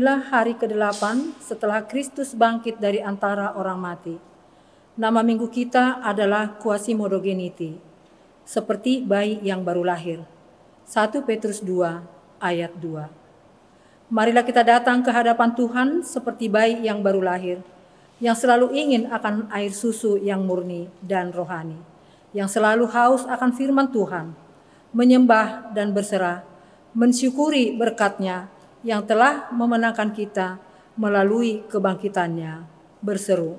Inilah hari ke-8 setelah Kristus bangkit dari antara orang mati. Nama minggu kita adalah Quasimodogeniti, seperti bayi yang baru lahir. 1 Petrus 2 ayat 2. Marilah kita datang ke hadapan Tuhan seperti bayi yang baru lahir, yang selalu ingin akan air susu yang murni dan rohani, yang selalu haus akan firman Tuhan, menyembah dan berserah, mensyukuri berkat-Nya yang telah memenangkan kita melalui kebangkitannya, berseru,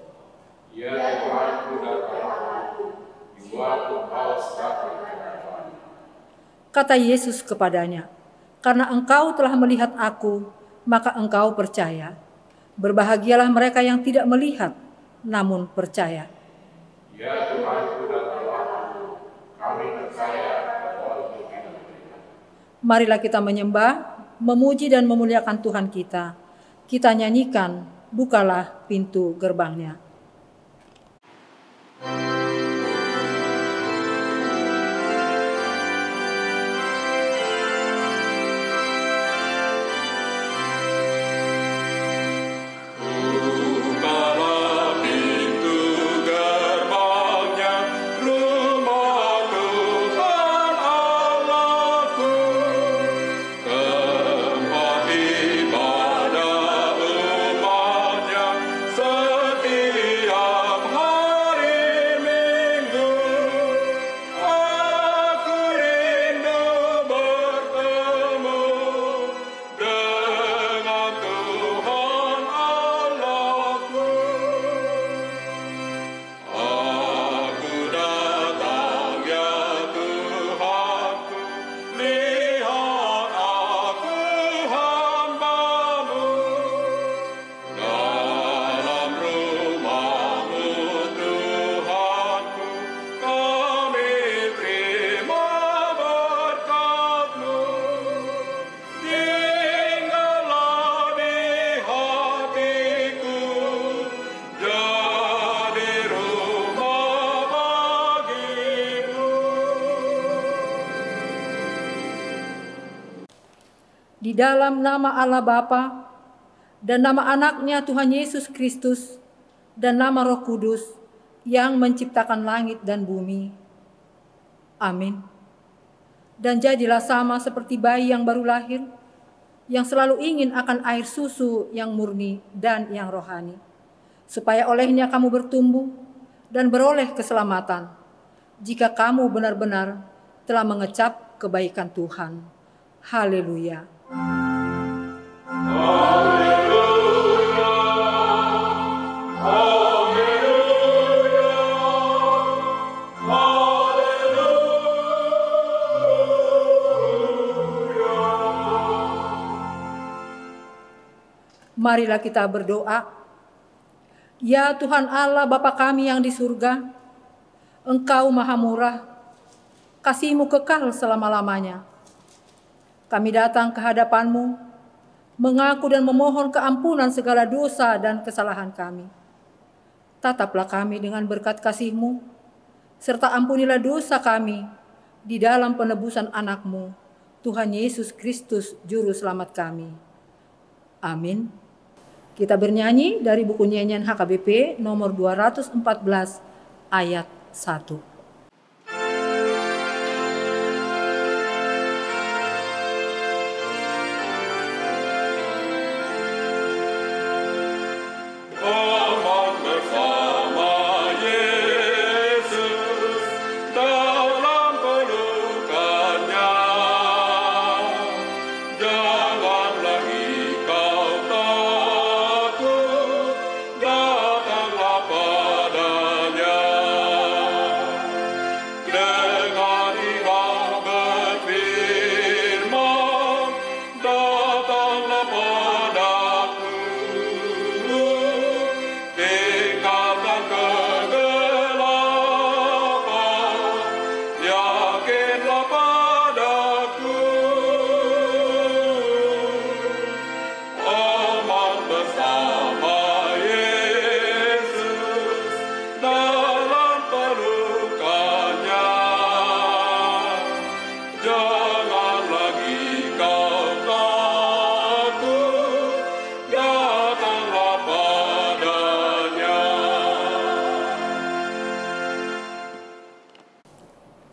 "Ya Tuhanku dan Allahku, jiwaku haus akan kepadamu." Kata Yesus kepadanya, "Karena engkau telah melihat aku, maka engkau percaya. Berbahagialah mereka yang tidak melihat, namun percaya." Ya Tuhanku dan Allahku, kami percaya walaupun tidak melihat. Marilah kita menyembah, memuji dan memuliakan Tuhan kita. Kita nyanyikan, bukalah pintu gerbangnya. Di dalam nama Allah Bapa dan nama anaknya Tuhan Yesus Kristus dan nama Roh Kudus yang menciptakan langit dan bumi. Amin. Dan jadilah sama seperti bayi yang baru lahir, yang selalu ingin akan air susu yang murni dan yang rohani, supaya olehnya kamu bertumbuh dan beroleh keselamatan, jika kamu benar-benar telah mengecap kebaikan Tuhan. Haleluya. Marilah kita berdoa. Ya Tuhan Allah Bapa kami yang di surga, Engkau maha murah, kasih-Mu kekal selama-lamanya. Kami datang ke hadapan-Mu, mengaku dan memohon keampunan segala dosa dan kesalahan kami. Tataplah kami dengan berkat kasih-Mu, serta ampunilah dosa kami di dalam penebusan anak-Mu, Tuhan Yesus Kristus, Juru Selamat kami. Amin. Kita bernyanyi dari buku nyanyian HKBP nomor 214 ayat 1.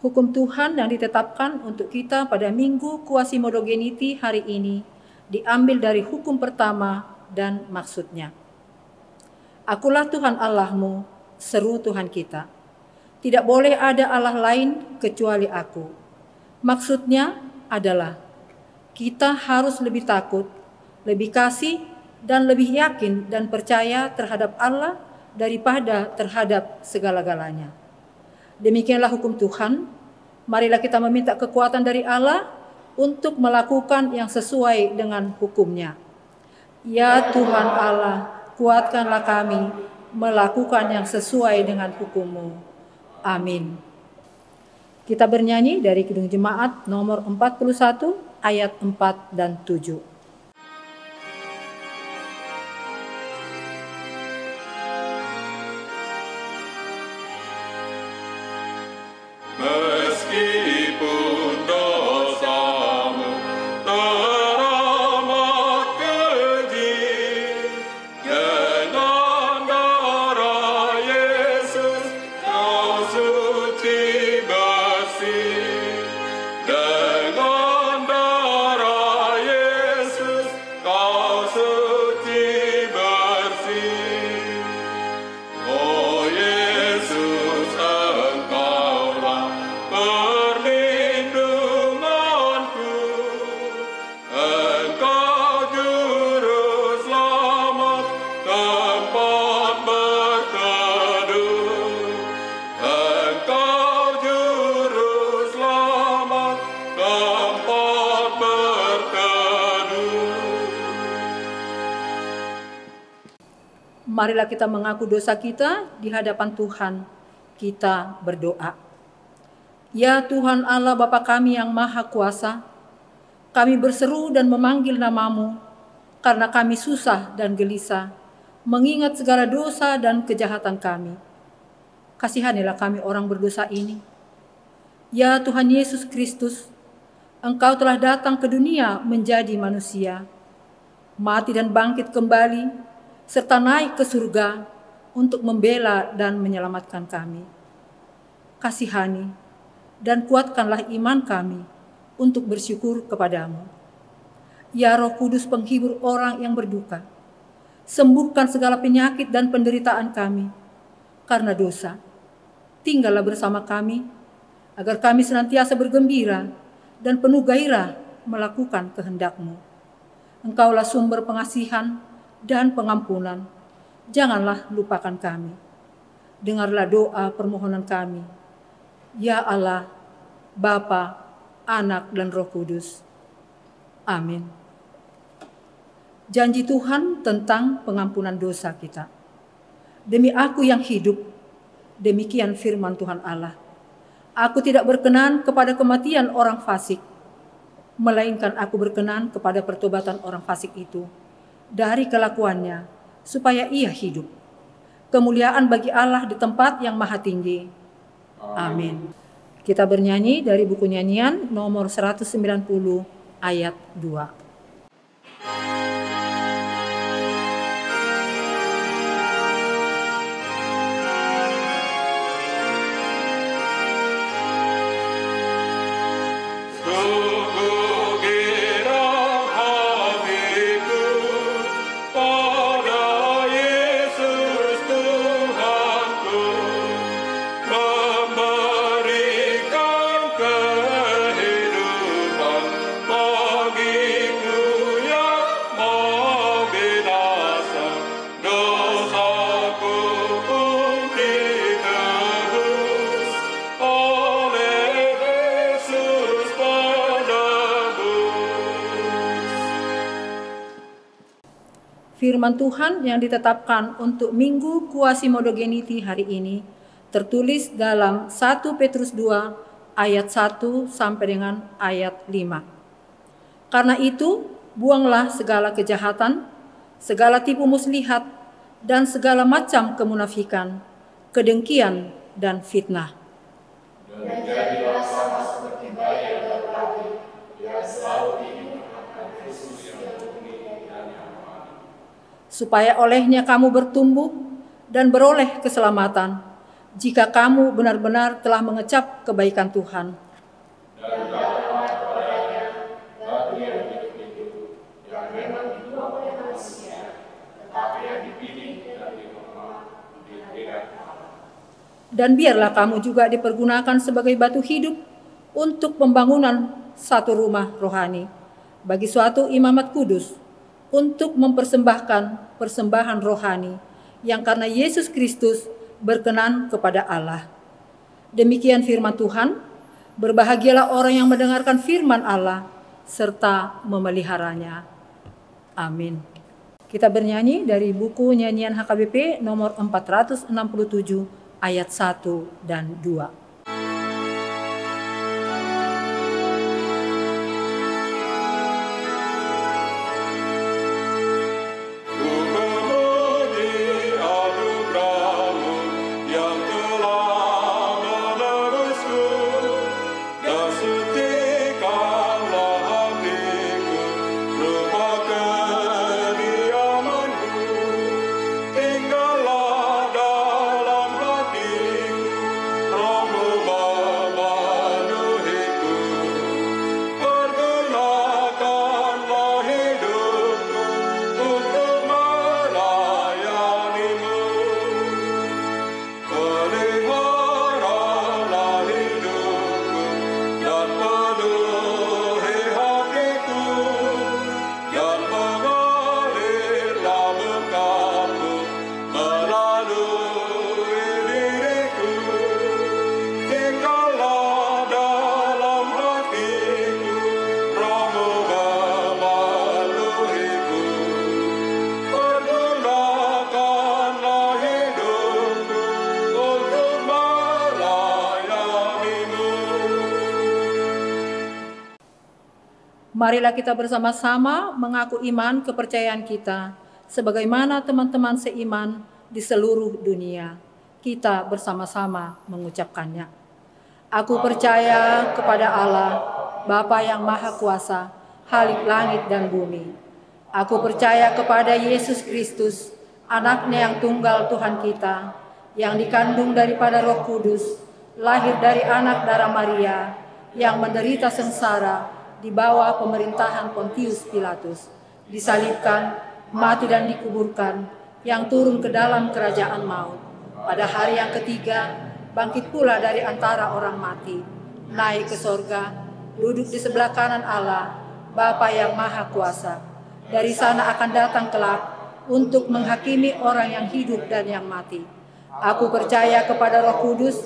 Hukum Tuhan yang ditetapkan untuk kita pada Minggu Quasi-Modogeniti hari ini diambil dari hukum pertama dan maksudnya. Akulah Tuhan Allahmu, seru Tuhan kita. Tidak boleh ada Allah lain kecuali aku. Maksudnya adalah kita harus lebih takut, lebih kasih, dan lebih yakin dan percaya terhadap Allah daripada terhadap segala-galanya. Demikianlah hukum Tuhan. Marilah kita meminta kekuatan dari Allah untuk melakukan yang sesuai dengan hukum-Nya. Ya Tuhan Allah, kuatkanlah kami melakukan yang sesuai dengan hukum-Mu. Amin. Kita bernyanyi dari Kidung Jemaat nomor 41 ayat 4 dan 7. Meskipun dosamu teramat keji, dengan darah Yesus kau suci bersih. Dengan darah Yesus kau suci bersih. Oh Yesus, Engkaulah perlindunganku, Engkau juru selamat, tempat berteduh. Engkau juru selamat, tempat berteduh. Marilah kita mengaku dosa kita di hadapan Tuhan. Kita berdoa. Ya Tuhan Allah Bapa kami yang Maha Kuasa, kami berseru dan memanggil nama-Mu karena kami susah dan gelisah mengingat segala dosa dan kejahatan kami. Kasihanilah kami orang berdosa ini. Ya Tuhan Yesus Kristus, Engkau telah datang ke dunia menjadi manusia, mati dan bangkit kembali, serta naik ke surga untuk membela dan menyelamatkan kami. Kasihani dan kuatkanlah iman kami untuk bersyukur kepadamu. Ya Roh Kudus penghibur orang yang berduka, sembuhkan segala penyakit dan penderitaan kami karena dosa. Tinggallah bersama kami, agar kami senantiasa bergembira dan penuh gairah melakukan kehendak-Mu. Engkaulah sumber pengasihan dan pengampunan. Janganlah lupakan kami. Dengarlah doa permohonan kami. Ya Allah, Bapa, Anak, dan Roh Kudus. Amin. Janji Tuhan tentang pengampunan dosa kita. Demi aku yang hidup, demikian firman Tuhan Allah. Aku tidak berkenan kepada kematian orang fasik, melainkan aku berkenan kepada pertobatan orang fasik itu dari kelakuannya, supaya ia hidup. Kemuliaan bagi Allah di tempat yang maha tinggi. Amin. Kita bernyanyi dari buku nyanyian nomor 190 ayat 2. Firman Tuhan yang ditetapkan untuk Minggu Quasi-Modogeniti hari ini tertulis dalam 1 Petrus 2 ayat 1 sampai dengan ayat 5. Karena itu, buanglah segala kejahatan, segala tipu muslihat, dan segala macam kemunafikan, kedengkian, dan fitnah. Dan jadilah sama seperti bayi yang baru lahir, yang selalu diingat akan Kristus yang murni dan yang supaya olehnya kamu bertumbuh dan beroleh keselamatan jika kamu benar-benar telah mengecap kebaikan Tuhan. Dan katakanlah kepadanya batu yang hidup-hidup, yang memang dibuang oleh manusia, tetapi yang dipilih dan diberikan Allah. Dan biarlah kamu juga dipergunakan sebagai batu hidup untuk pembangunan satu rumah rohani bagi suatu imamat kudus, untuk mempersembahkan persembahan rohani yang karena Yesus Kristus berkenan kepada Allah. Demikian firman Tuhan. Berbahagialah orang yang mendengarkan firman Allah serta memeliharanya. Amin. Kita bernyanyi dari buku nyanyian HKBP nomor 467 ayat 1 dan 2. Marilah kita bersama-sama mengaku iman kepercayaan kita sebagaimana teman-teman seiman di seluruh dunia. Kita bersama-sama mengucapkannya. Aku percaya kepada Allah, Bapa yang Maha Kuasa, Khalik langit dan bumi. Aku percaya kepada Yesus Kristus, Anaknya yang tunggal Tuhan kita, yang dikandung daripada Roh Kudus, lahir dari anak darah Maria, yang menderita sengsara di bawah pemerintahan Pontius Pilatus, disalibkan, mati dan dikuburkan, yang turun ke dalam kerajaan maut. Pada hari yang ketiga, bangkit pula dari antara orang mati, naik ke sorga, duduk di sebelah kanan Allah, Bapa yang Maha Kuasa. Dari sana akan datang kelak untuk menghakimi orang yang hidup dan yang mati. Aku percaya kepada Roh Kudus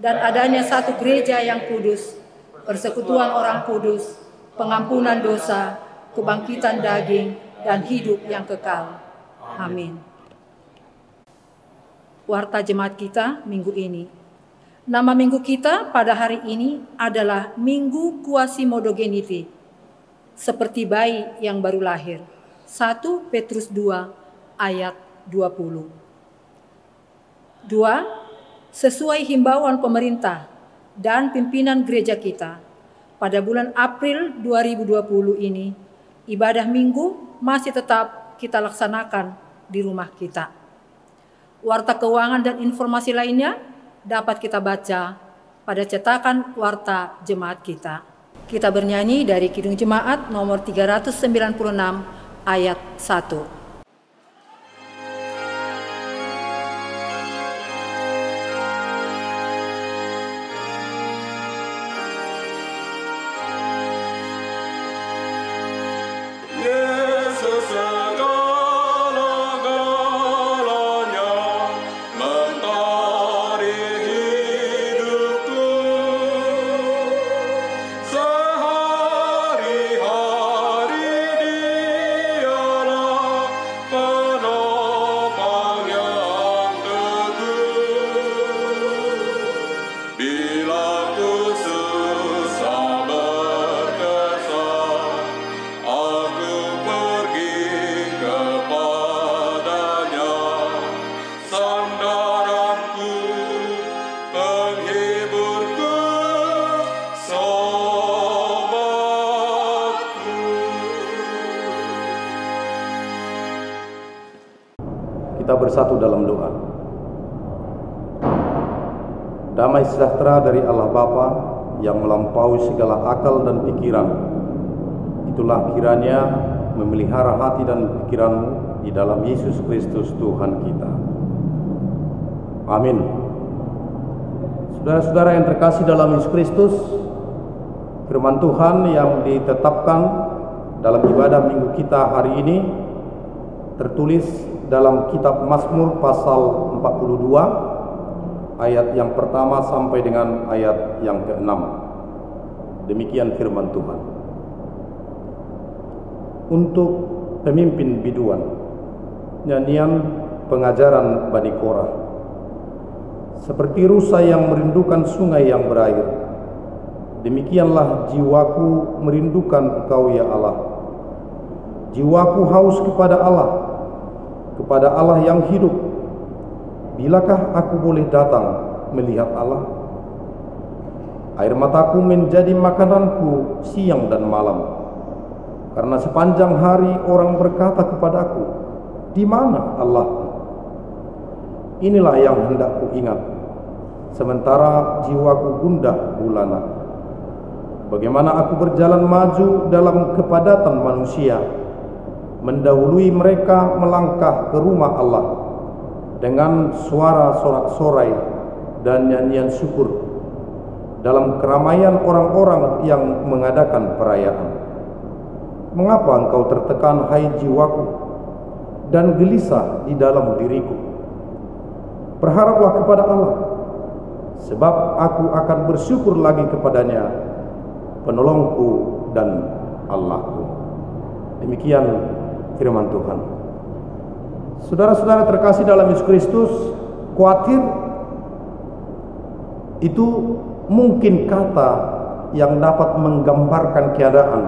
dan adanya satu gereja yang kudus, persekutuan orang kudus, pengampunan dosa, kebangkitan daging, dan hidup yang kekal. Amin. Warta jemaat kita minggu ini. Nama minggu kita pada hari ini adalah Minggu Quasimodogeniti, seperti bayi yang baru lahir. 1 Petrus 2 ayat 20. 2. Sesuai himbauan pemerintah dan pimpinan gereja kita, pada bulan April 2020 ini, ibadah minggu masih tetap kita laksanakan di rumah kita. Warta keuangan dan informasi lainnya dapat kita baca pada cetakan warta jemaat kita. Kita bernyanyi dari Kidung Jemaat nomor 396 ayat 1. Kita bersatu dalam doa. damai sejahtera dari Allah Bapa yang melampaui segala akal dan pikiran, itulah kiranya memelihara hati dan pikiranmu di dalam Yesus Kristus Tuhan kita. Amin. Saudara-saudara yang terkasih dalam Yesus Kristus, firman Tuhan yang ditetapkan dalam ibadah minggu kita hari ini tertulis dalam kitab Mazmur pasal 42 ayat yang pertama sampai dengan ayat yang ke-6. Demikian firman Tuhan. Untuk pemimpin biduan, nyanyian pengajaran Bani Korah. Seperti rusa yang merindukan sungai yang berair, demikianlah jiwaku merindukan Engkau ya Allah. Jiwaku haus kepada Allah yang hidup. Bilakah aku boleh datang melihat Allah? Air mataku menjadi makananku siang dan malam. Karena sepanjang hari orang berkata kepadaku, di mana Allah? Inilah yang hendak ku ingat, sementara jiwaku gundah gulana. Bagaimana aku berjalan maju dalam kepadatan manusia, mendahului mereka melangkah ke rumah Allah dengan suara sorak-sorai dan nyanyian syukur dalam keramaian orang-orang yang mengadakan perayaan. Mengapa engkau tertekan, hai jiwaku, dan gelisah di dalam diriku? Berharaplah kepada Allah, sebab aku akan bersyukur lagi kepadanya, penolongku dan Allahku. Demikian firman Tuhan. Saudara-saudara terkasih dalam Yesus Kristus, khawatir itu mungkin kata yang dapat menggambarkan keadaan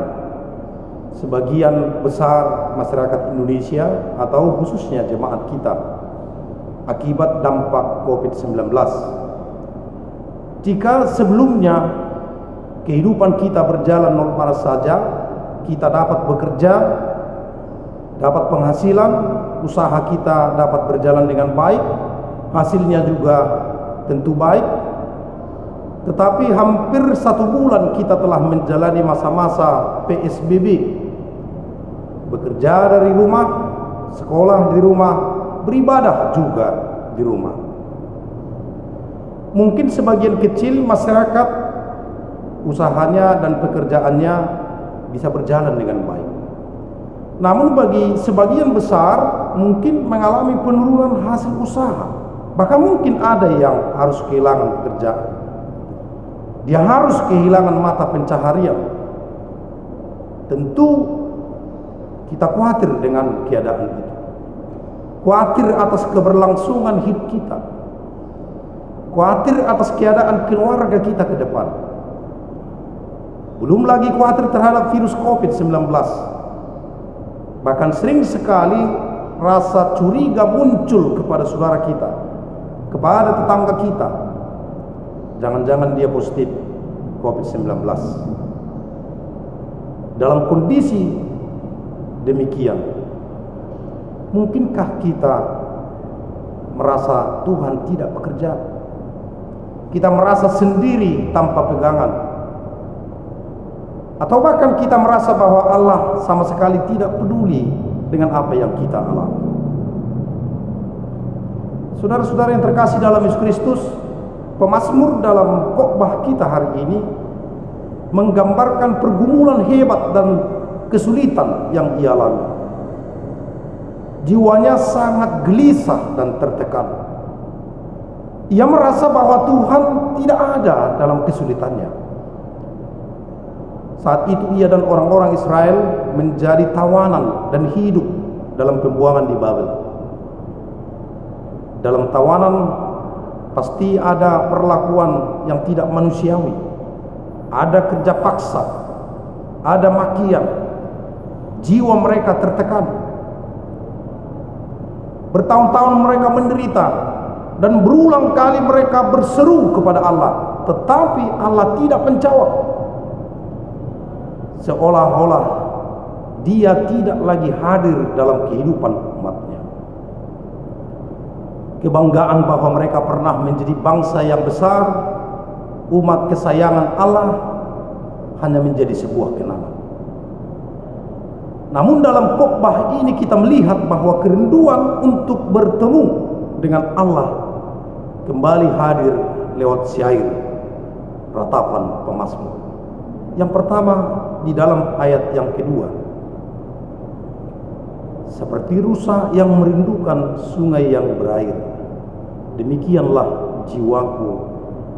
sebagian besar masyarakat Indonesia atau khususnya jemaat kita akibat dampak COVID-19. Jika sebelumnya kehidupan kita berjalan normal saja, kita dapat bekerja, dapat penghasilan, usaha kita dapat berjalan dengan baik, hasilnya juga tentu baik. Tetapi hampir 1 bulan kita telah menjalani masa-masa PSBB. Bekerja dari rumah, sekolah di rumah, beribadah juga di rumah. Mungkin sebagian kecil masyarakat usahanya dan pekerjaannya bisa berjalan dengan baik. Namun bagi sebagian besar mungkin mengalami penurunan hasil usaha. Bahkan mungkin ada yang harus kehilangan pekerjaan. Dia harus kehilangan mata pencaharian. Tentu kita khawatir dengan keadaan itu. Khawatir atas keberlangsungan hidup kita. Khawatir atas keadaan keluarga kita ke depan. Belum lagi khawatir terhadap virus COVID-19. Bahkan sering sekali rasa curiga muncul kepada saudara kita, kepada tetangga kita. Jangan-jangan dia positif COVID-19. Dalam kondisi demikian, mungkinkah kita merasa Tuhan tidak bekerja? Kita merasa sendiri tanpa pegangan, atau bahkan kita merasa bahwa Allah sama sekali tidak peduli dengan apa yang kita alami. Saudara-saudara yang terkasih dalam Yesus Kristus, pemazmur dalam khotbah kita hari ini menggambarkan pergumulan hebat dan kesulitan yang ia alami. Jiwanya sangat gelisah dan tertekan. Ia merasa bahwa Tuhan tidak ada dalam kesulitannya. Saat itu ia dan orang-orang Israel menjadi tawanan dan hidup dalam pembuangan di Babel. Dalam tawanan pasti ada perlakuan yang tidak manusiawi, ada kerja paksa, ada makian. Jiwa mereka tertekan. Bertahun-tahun mereka menderita, dan berulang kali mereka berseru kepada Allah, tetapi Allah tidak menjawab. Seolah-olah Dia tidak lagi hadir dalam kehidupan umatnya. kebanggaan bahwa mereka pernah menjadi bangsa yang besar, umat kesayangan Allah, hanya menjadi sebuah kenangan. Namun dalam khotbah ini kita melihat bahwa kerinduan untuk bertemu dengan Allah kembali hadir lewat syair ratapan pemazmur. Yang pertama di dalam ayat yang kedua, seperti rusa yang merindukan sungai yang berair, demikianlah jiwaku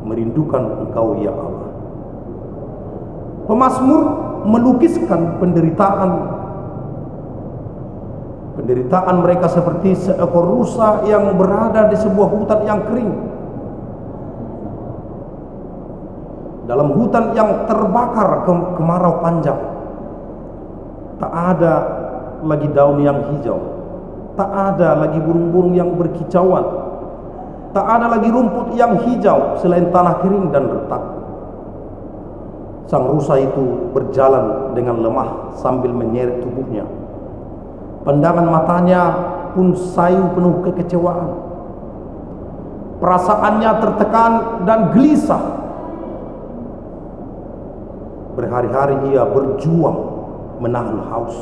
merindukan Engkau ya Allah. Pemazmur melukiskan penderitaan mereka seperti seekor rusa yang berada di sebuah hutan yang kering, dalam hutan yang terbakar kemarau panjang. Tak ada lagi daun yang hijau, tak ada lagi burung-burung yang berkicauan, tak ada lagi rumput yang hijau selain tanah kering dan retak. Sang rusa itu berjalan dengan lemah sambil menyeret tubuhnya. Pandangan matanya pun sayu penuh kekecewaan. Perasaannya tertekan dan gelisah. Berhari-hari ia berjuang menahan haus.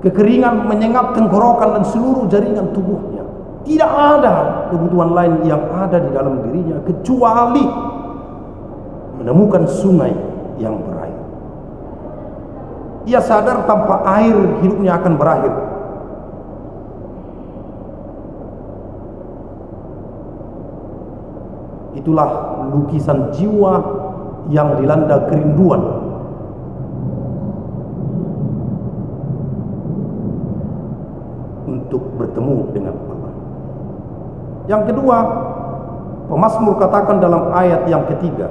Kekeringan menyengat tenggorokan dan seluruh jaringan tubuhnya. Tidak ada kebutuhan lain yang ada di dalam dirinya kecuali menemukan sungai yang berair. Ia sadar tanpa air hidupnya akan berakhir. Itulah lukisan jiwa yang dilanda kerinduan untuk bertemu dengan Allah. Yang kedua, pemazmur katakan dalam ayat yang ketiga,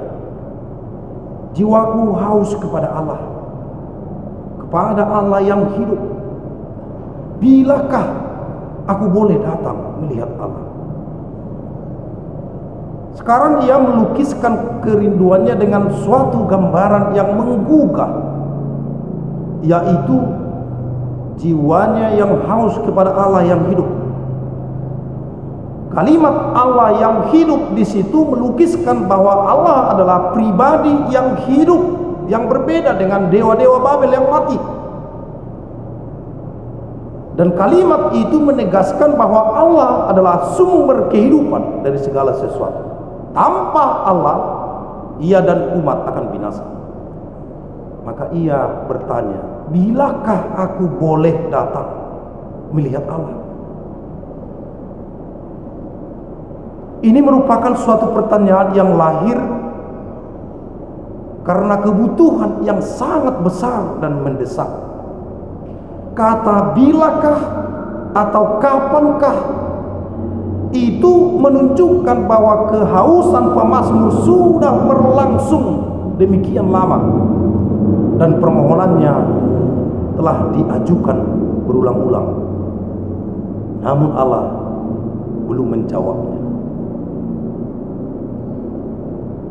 jiwaku haus kepada Allah, kepada Allah yang hidup. Bilakah aku boleh datang melihat Allah? Sekarang ia melukiskan kerinduannya dengan suatu gambaran yang menggugah, yaitu jiwanya yang haus kepada Allah yang hidup. Kalimat Allah yang hidup di situ melukiskan bahwa Allah adalah pribadi yang hidup, yang berbeda dengan dewa-dewa Babel yang mati. Dan kalimat itu menegaskan bahwa Allah adalah sumber kehidupan dari segala sesuatu. Tanpa Allah, ia dan umat akan binasa. Maka ia bertanya, bilakah aku boleh datang melihat Allah? Ini merupakan suatu pertanyaan yang lahir karena kebutuhan yang sangat besar dan mendesak. Kata bilakah atau kapankah itu menunjukkan bahwa kehausan pemazmur sudah berlangsung demikian lama dan permohonannya telah diajukan berulang-ulang, namun Allah belum menjawabnya.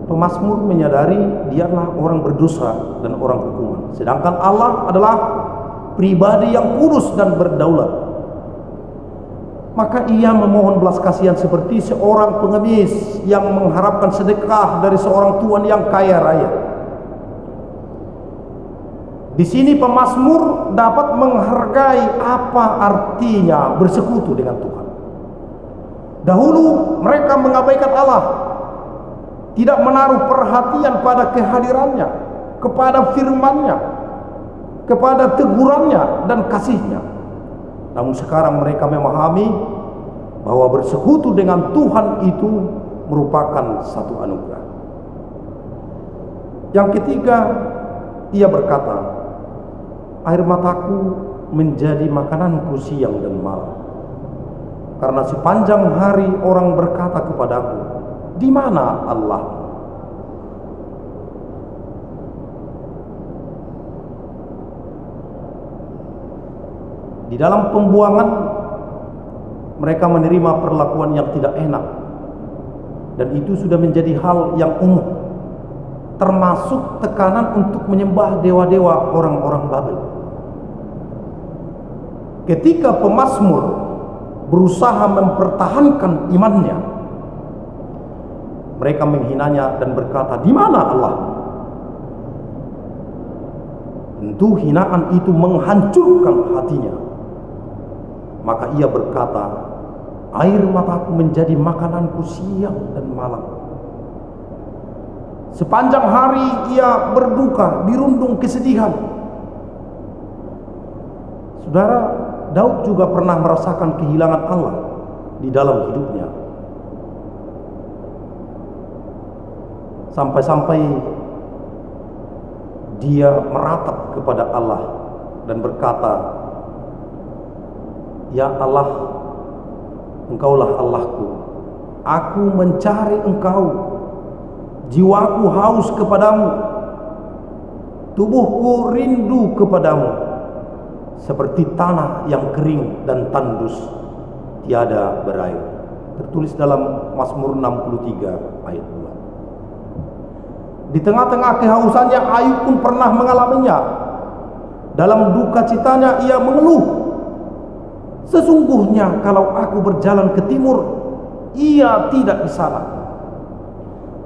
Pemazmur menyadari dialah orang berdosa dan orang hukuman, sedangkan Allah adalah pribadi yang kudus dan berdaulat. Maka ia memohon belas kasihan seperti seorang pengemis yang mengharapkan sedekah dari seorang tuan yang kaya raya. Di sini pemazmur dapat menghargai apa artinya bersekutu dengan Tuhan. Dahulu mereka mengabaikan Allah, tidak menaruh perhatian pada kehadirannya, kepada firman-Nya, kepada tegurannya dan kasih-Nya. Namun sekarang mereka memahami bahwa bersekutu dengan Tuhan itu merupakan satu anugerah. Yang ketiga, ia berkata, air mataku menjadi makananku siang dan malam. Karena sepanjang hari orang berkata kepadaku, di mana Allah? Di dalam pembuangan mereka menerima perlakuan yang tidak enak, dan itu sudah menjadi hal yang umum, termasuk tekanan untuk menyembah dewa-dewa orang-orang Babel. Ketika pemazmur berusaha mempertahankan imannya. Mereka menghinanya dan berkata, "Di mana Allah?" Tentu hinaan itu menghancurkan hatinya. Maka ia berkata, "Air mataku menjadi makananku siang dan malam." Sepanjang hari ia berduka, dirundung kesedihan. Saudara, Daud juga pernah merasakan kehilangan Allah di dalam hidupnya. Sampai-sampai dia meratap kepada Allah dan berkata, "Ya Allah, Engkaulah Allahku. Aku mencari Engkau. Jiwaku haus kepadamu. Tubuhku rindu kepadamu. Seperti tanah yang kering dan tandus, tiada berair." Tertulis dalam Mazmur 63 ayat 2. Di tengah-tengah kehausannya, Ayub pun pernah mengalaminya. Dalam duka citanya ia mengeluh, "Sesungguhnya kalau aku berjalan ke timur, ia tidak di sana,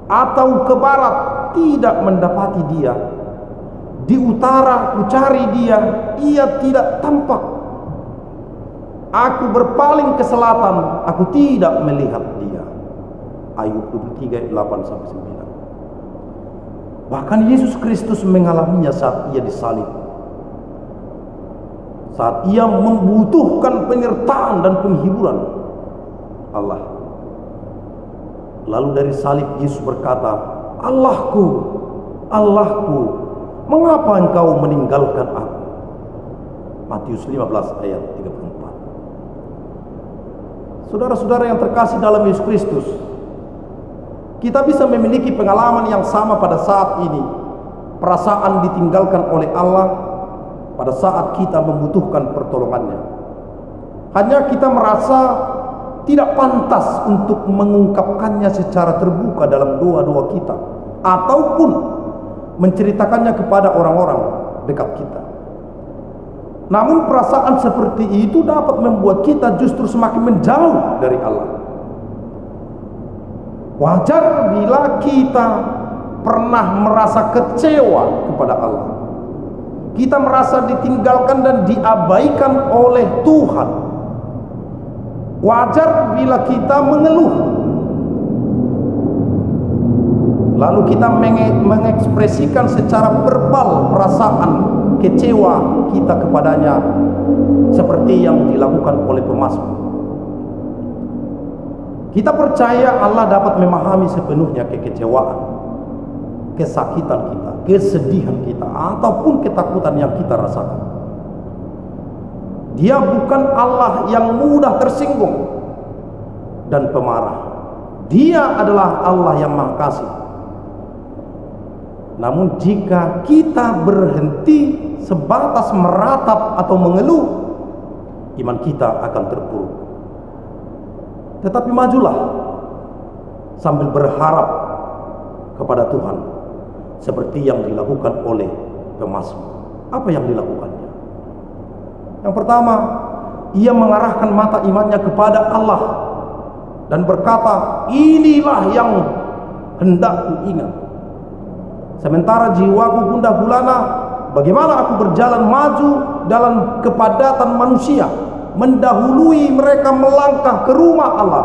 atau ke barat, tidak mendapati dia. Di utara ku cari dia, ia tidak tampak. Aku berpaling ke selatan, aku tidak melihat dia." Ayub 23 ayat 8-9. Bahkan Yesus Kristus mengalaminya saat ia disalib, saat ia membutuhkan penyertaan dan penghiburan Allah. Lalu dari salib Yesus berkata, "Allahku, Allahku, mengapa Engkau meninggalkan aku?" Matius 15 ayat 34. Saudara-saudara yang terkasih dalam Yesus Kristus, kita bisa memiliki pengalaman yang sama pada saat ini. Perasaan ditinggalkan oleh Allah pada saat kita membutuhkan pertolongannya. Hanya kita merasa tidak pantas untuk mengungkapkannya secara terbuka dalam doa-doa kita, ataupun menceritakannya kepada orang-orang dekat kita. Namun perasaan seperti itu dapat membuat kita justru semakin menjauh dari Allah. Wajar bila kita pernah merasa kecewa kepada Allah. Kita merasa ditinggalkan dan diabaikan oleh Tuhan. Wajar bila kita mengeluh, lalu kita mengekspresikan secara verbal perasaan kecewa kita kepadanya, seperti yang dilakukan oleh pemazmur. Kita percaya Allah dapat memahami sepenuhnya kekecewaan, kesakitan kita, kesedihan kita, ataupun ketakutan yang kita rasakan. Dia bukan Allah yang mudah tersinggung dan pemarah. Dia adalah Allah yang Maha Kasih. Namun jika kita berhenti sebatas meratap atau mengeluh, iman kita akan terpuruk. Tetapi majulah sambil berharap kepada Tuhan, seperti yang dilakukan oleh pemazmur. Apa yang dilakukannya? Yang pertama, ia mengarahkan mata imannya kepada Allah dan berkata, "Inilah yang hendak ku ingat. Sementara jiwaku gundah gulana, bagaimana aku berjalan maju dalam kepadatan manusia, mendahului mereka melangkah ke rumah Allah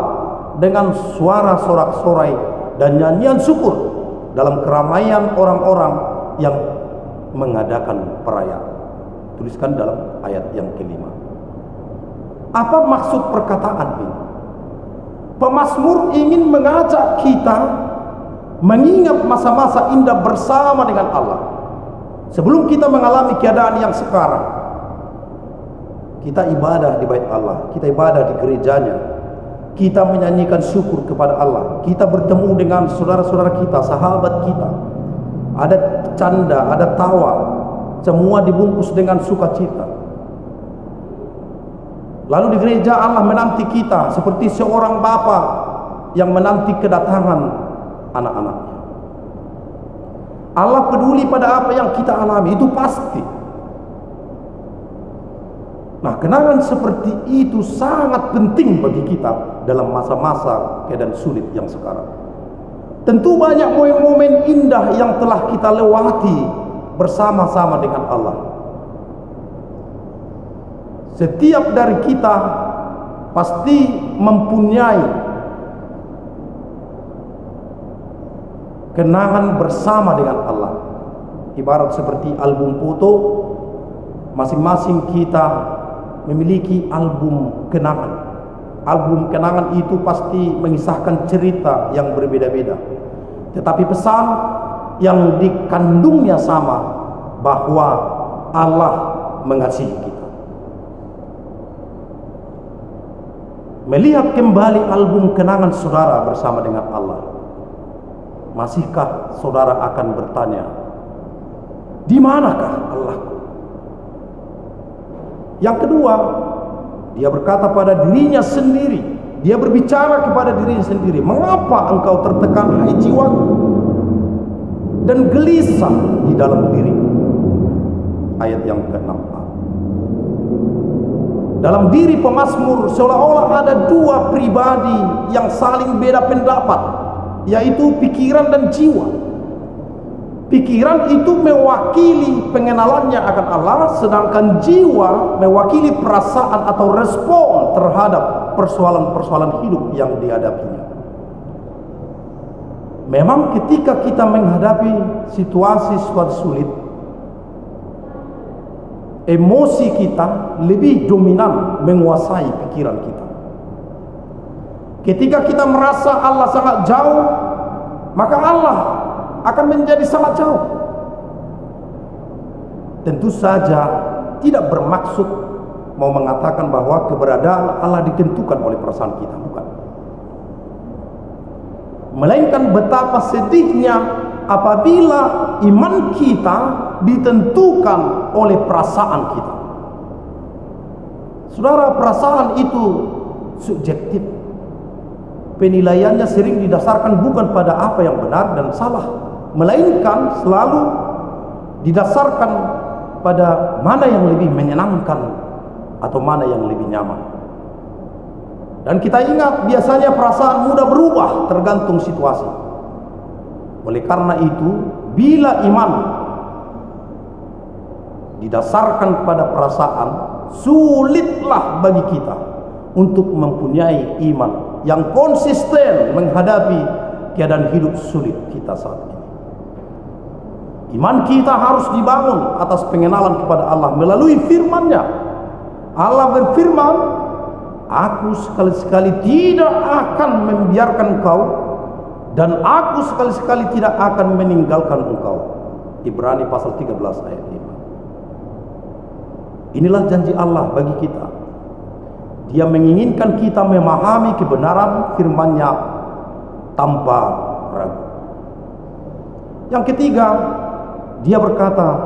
dengan suara sorak-sorai dan nyanyian syukur dalam keramaian orang-orang yang mengadakan perayaan." Tuliskan dalam ayat yang kelima. Apa maksud perkataan ini? Pemazmur ingin mengajak kita mengingat masa-masa indah bersama dengan Allah sebelum kita mengalami keadaan yang sekarang. Kita ibadah di bait Allah, kita ibadah di gerejanya, kita menyanyikan syukur kepada Allah, kita bertemu dengan saudara-saudara kita, sahabat kita, ada canda, ada tawa, semua dibungkus dengan sukacita. Lalu di gereja Allah menanti kita seperti seorang bapa yang menanti kedatangan anak-anaknya. Allah peduli pada apa yang kita alami, itu pasti. Nah, kenangan seperti itu sangat penting bagi kita dalam masa-masa keadaan sulit yang sekarang. Tentu banyak momen-momen indah yang telah kita lewati bersama-sama dengan Allah. Setiap dari kita pasti mempunyai kenangan bersama dengan Allah. Ibarat seperti album foto, masing-masing kita memiliki album kenangan. Album kenangan itu pasti mengisahkan cerita yang berbeda-beda, tetapi pesan yang dikandungnya sama, bahwa Allah mengasihi kita. Melihat kembali album kenangan saudara bersama dengan Allah, masihkah saudara akan bertanya, di manakah Allahku? Yang kedua, dia berkata pada dirinya sendiri, dia berbicara kepada dirinya sendiri, mengapa engkau tertekan hai jiwaku, dan gelisah di dalam dirimu. Ayat yang ke-6a. Dalam diri pemazmur seolah-olah ada dua pribadi yang saling beda pendapat, yaitu pikiran dan jiwa. Pikiran itu mewakili pengenalannya akan Allah, sedangkan jiwa mewakili perasaan atau respon terhadap persoalan-persoalan hidup yang dihadapinya. Memang ketika kita menghadapi situasi-situasi sulit, emosi kita lebih dominan menguasai pikiran kita. Ketika kita merasa Allah sangat jauh, maka Allah akan menjadi sangat jauh. Tentu saja tidak bermaksud mau mengatakan bahwa keberadaan Allah ditentukan oleh perasaan kita, bukan. Melainkan betapa sedihnya apabila iman kita ditentukan oleh perasaan kita. Saudara, perasaan itu subjektif. Penilaiannya sering didasarkan bukan pada apa yang benar dan salah, melainkan selalu didasarkan pada mana yang lebih menyenangkan atau mana yang lebih nyaman. Dan kita ingat, biasanya perasaan mudah berubah tergantung situasi. Oleh karena itu, bila iman didasarkan pada perasaan, sulitlah bagi kita untuk mempunyai iman yang konsisten menghadapi keadaan hidup sulit kita saat ini. Iman kita harus dibangun atas pengenalan kepada Allah melalui firman-Nya. Allah berfirman, aku sekali-sekali tidak akan membiarkan engkau, dan aku sekali-sekali tidak akan meninggalkan engkau. Ibrani pasal 13 ayat 5. Inilah janji Allah bagi kita. Dia menginginkan kita memahami kebenaran firman-Nya tanpa ragu. Yang ketiga, dia berkata,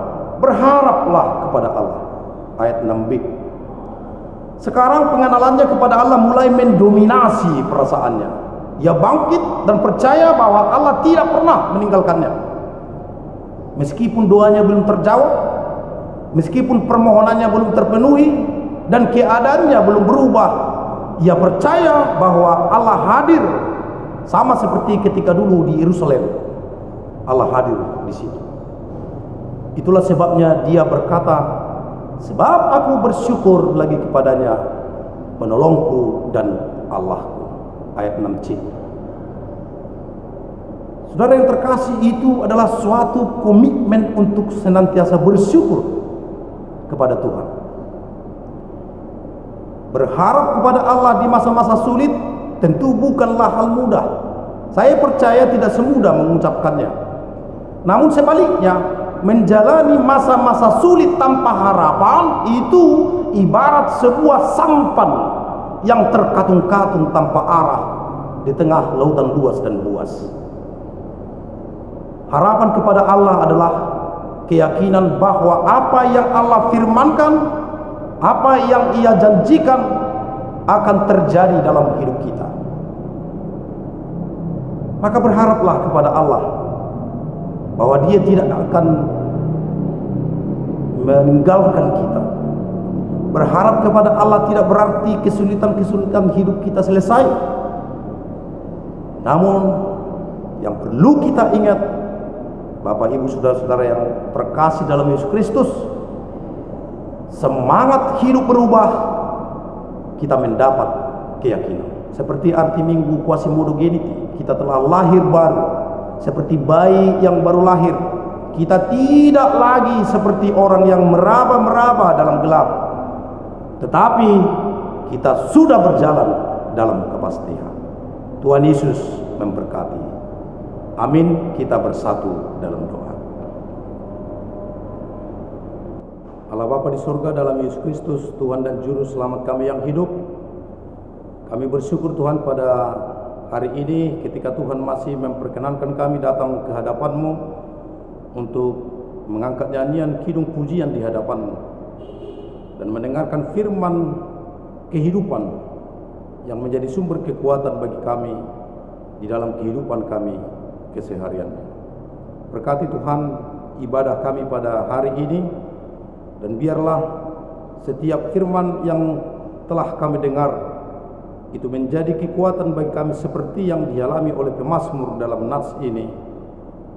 berharaplah kepada Allah. Ayat 6b. Sekarang pengenalannya kepada Allah mulai mendominasi perasaannya. Ia bangkit dan percaya bahwa Allah tidak pernah meninggalkannya. Meskipun doanya belum terjawab, meskipun permohonannya belum terpenuhi, dan keadaannya belum berubah, ia percaya bahwa Allah hadir, sama seperti ketika dulu di Yerusalem. Allah hadir di situ. Itulah sebabnya dia berkata, sebab aku bersyukur lagi kepadanya, penolongku dan Allahku. Ayat 6c. Saudara yang terkasih, itu adalah suatu komitmen untuk senantiasa bersyukur kepada Tuhan. Berharap kepada Allah di masa-masa sulit tentu bukanlah hal mudah. Saya percaya tidak semudah mengucapkannya. Namun sebaliknya, menjalani masa-masa sulit tanpa harapan itu ibarat sebuah sampan yang terkatung-katung tanpa arah di tengah lautan luas dan buas. Harapan kepada Allah adalah keyakinan bahwa apa yang Allah firmankan, apa yang Ia janjikan akan terjadi dalam hidup kita. Maka berharaplah kepada Allah bahwa Dia tidak akan meninggalkan kita. Berharap kepada Allah tidak berarti kesulitan-kesulitan hidup kita selesai. Namun yang perlu kita ingat, Bapak Ibu saudara-saudara yang terkasih dalam Yesus Kristus, semangat hidup berubah, kita mendapat keyakinan. Seperti arti minggu Quasimodo Geniti, kita telah lahir baru, seperti bayi yang baru lahir. Kita tidak lagi seperti orang yang meraba-meraba dalam gelap, tetapi kita sudah berjalan dalam kepastian. Tuhan Yesus memberkati. Amin. Kita bersatu dalam doa. Allah Bapa di surga, dalam Yesus Kristus Tuhan dan Juru Selamat kami yang hidup, kami bersyukur Tuhan pada hari ini ketika Tuhan masih memperkenankan kami datang ke hadapan-Mu untuk mengangkat nyanyian kidung pujian di hadapan-Mu dan mendengarkan firman kehidupan yang menjadi sumber kekuatan bagi kami di dalam kehidupan kami keseharian. Berkati Tuhan ibadah kami pada hari ini, dan biarlah setiap firman yang telah kami dengar itu menjadi kekuatan bagi kami seperti yang dialami oleh pemazmur dalam nats ini,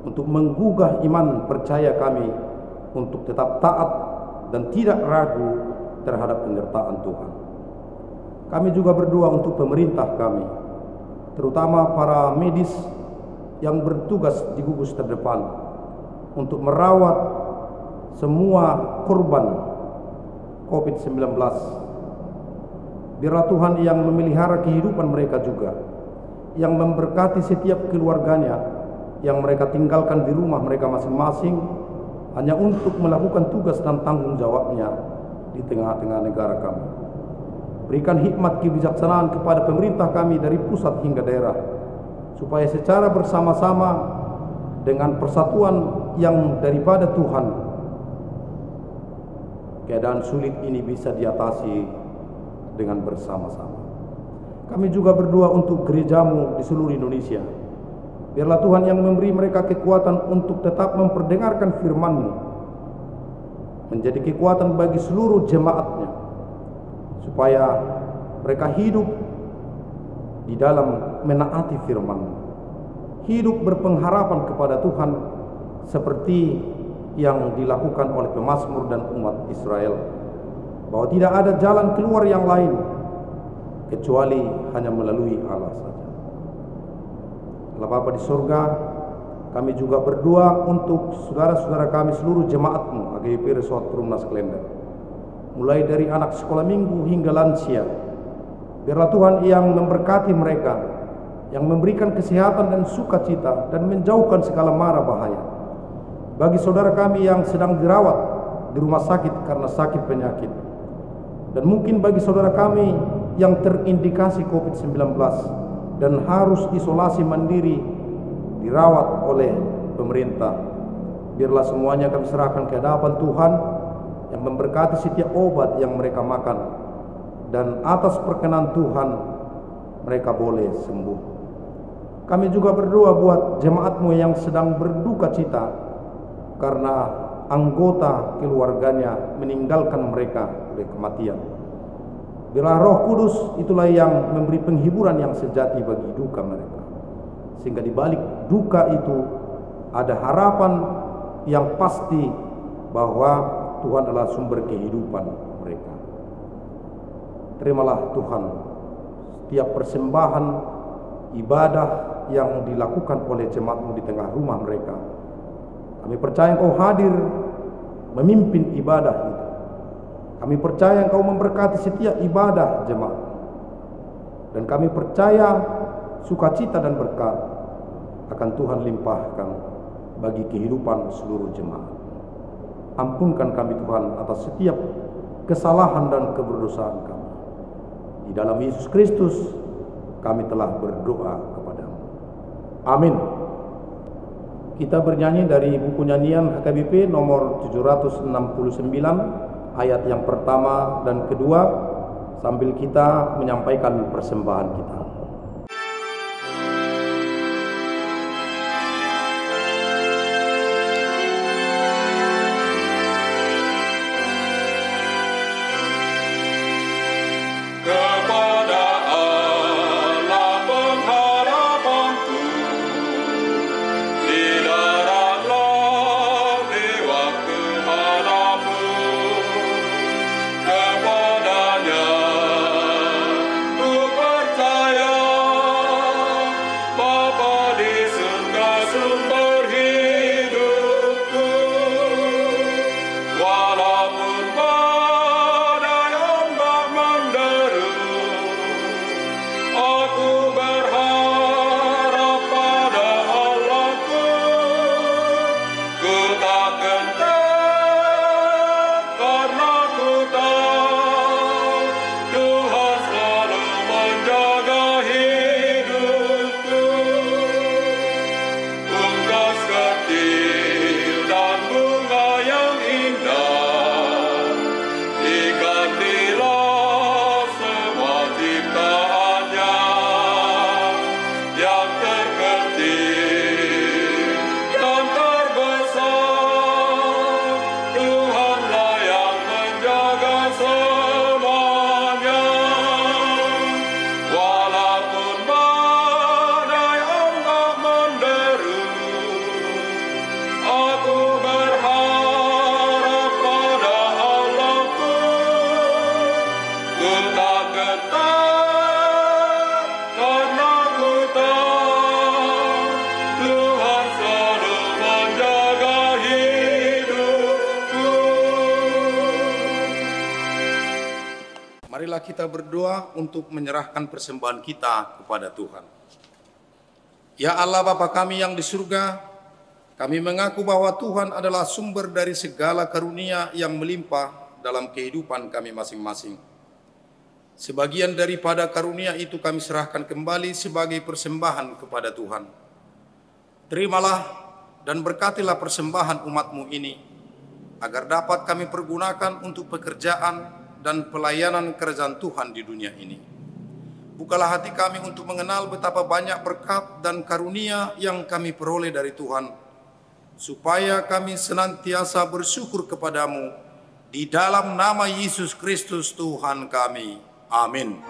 untuk menggugah iman percaya kami untuk tetap taat dan tidak ragu terhadap penyertaan Tuhan. Kami juga berdoa untuk pemerintah kami, terutama para medis yang bertugas di gugus terdepan untuk merawat semua korban COVID-19. Biarlah Tuhan yang memelihara kehidupan mereka juga, yang memberkati setiap keluarganya yang mereka tinggalkan di rumah mereka masing-masing hanya untuk melakukan tugas dan tanggung jawabnya di tengah-tengah negara kami. Berikan hikmat kebijaksanaan kepada pemerintah kami dari pusat hingga daerah, supaya secara bersama-sama dengan persatuan yang daripada Tuhan, keadaan sulit ini bisa diatasi dengan bersama-sama. Kami juga berdoa untuk gereja-Mu di seluruh Indonesia. Biarlah Tuhan yang memberi mereka kekuatan untuk tetap memperdengarkan firman-Mu, menjadi kekuatan bagi seluruh jemaat-Nya, supaya mereka hidup di dalam menaati firman-Mu, hidup berpengharapan kepada Tuhan seperti yang dilakukan oleh pemazmur dan umat Israel, bahwa tidak ada jalan keluar yang lain kecuali hanya melalui Allah saja. Allah Bapa di surga, kami juga berdoa untuk saudara-saudara kami seluruh jemaat-Mu AGP Resort Perumnas Klender, mulai dari anak sekolah minggu hingga lansia. Biarlah Tuhan yang memberkati mereka, yang memberikan kesehatan dan sukacita, dan menjauhkan segala mara bahaya. Bagi saudara kami yang sedang dirawat di rumah sakit karena sakit penyakit, dan mungkin bagi saudara kami yang terindikasi COVID-19 dan harus isolasi mandiri dirawat oleh pemerintah, biarlah semuanya kami serahkan ke hadapan Tuhan yang memberkati setiap obat yang mereka makan, dan atas perkenan Tuhan mereka boleh sembuh. Kami juga berdoa buat jemaat-Mu yang sedang berduka cita karena anggota keluarganya meninggalkan mereka oleh kematian. Biarlah Roh Kudus itulah yang memberi penghiburan yang sejati bagi duka mereka, sehingga di balik duka itu ada harapan yang pasti bahwa Tuhan adalah sumber kehidupan mereka. Terimalah Tuhan setiap persembahan ibadah yang dilakukan oleh jemaat-Mu di tengah rumah mereka. Kami percaya Engkau hadir memimpin ibadah itu. Kami percaya Engkau memberkati setiap ibadah jemaat, dan kami percaya sukacita dan berkat akan Tuhan limpahkan bagi kehidupan seluruh jemaat. Ampunkan kami Tuhan atas setiap kesalahan dan keberdosaan kami. Di dalam Yesus Kristus kami telah berdoa kepada-Mu. Amin. Kita bernyanyi dari buku nyanyian HKBP nomor 769, ayat yang pertama dan kedua, sambil kita menyampaikan persembahan kita. marilah kita berdoa untuk menyerahkan persembahan kita kepada Tuhan. Ya Allah Bapa kami yang di surga, kami mengaku bahwa Tuhan adalah sumber dari segala karunia yang melimpah dalam kehidupan kami masing-masing. Sebagian daripada karunia itu kami serahkan kembali sebagai persembahan kepada Tuhan. Terimalah dan berkatilah persembahan umat-Mu ini, agar dapat kami pergunakan untuk pekerjaan dan pelayanan kerajaan Tuhan di dunia ini. Bukalah hati kami untuk mengenal betapa banyak berkat dan karunia yang kami peroleh dari Tuhan, supaya kami senantiasa bersyukur kepadamu di dalam nama Yesus Kristus Tuhan kami. Amin.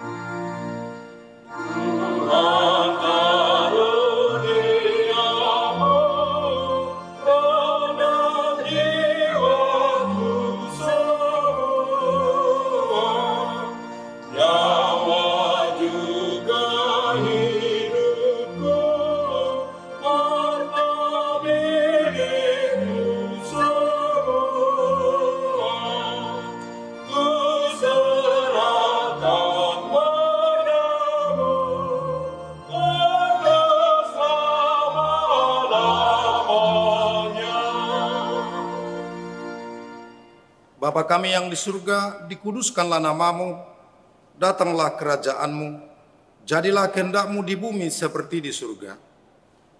Tuhan karuniamu pada jiwaku semua, nyawa juga hidupku karena milikmu semua. Ku serahkan padamu untuk selama-lamanya. Bapa kami yang di surga, dikuduskanlah namamu, datanglah kerajaanmu, jadilah kehendak-Mu di bumi seperti di surga.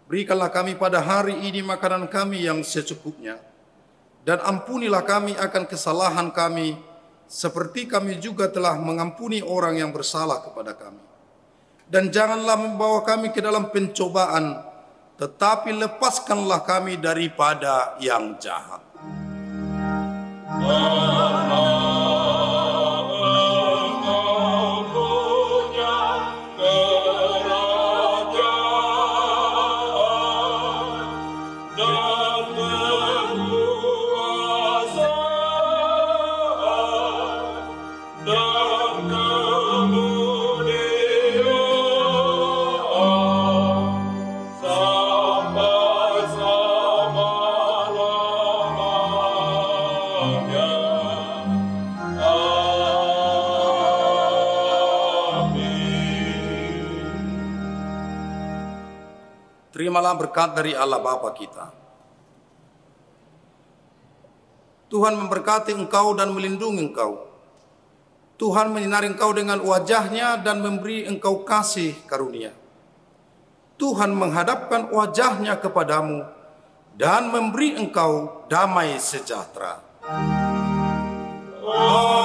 Berikanlah kami pada hari ini makanan kami yang secukupnya, dan ampunilah kami akan kesalahan kami, seperti kami juga telah mengampuni orang yang bersalah kepada kami. Dan janganlah membawa kami ke dalam pencobaan, tetapi lepaskanlah kami daripada yang jahat. Engkau punya kerajaan dan kekuasaan dan kemuliaan sampai selama-lamanya. Amin. Terimalah berkat dari Allah Bapa kita. Tuhan memberkati engkau dan melindungi engkau. Tuhan menyinari engkau dengan wajah-Nya dan memberi engkau kasih karunia. Tuhan menghadapkan wajah-Nya kepadamu dan memberi engkau damai sejahtera. Amin.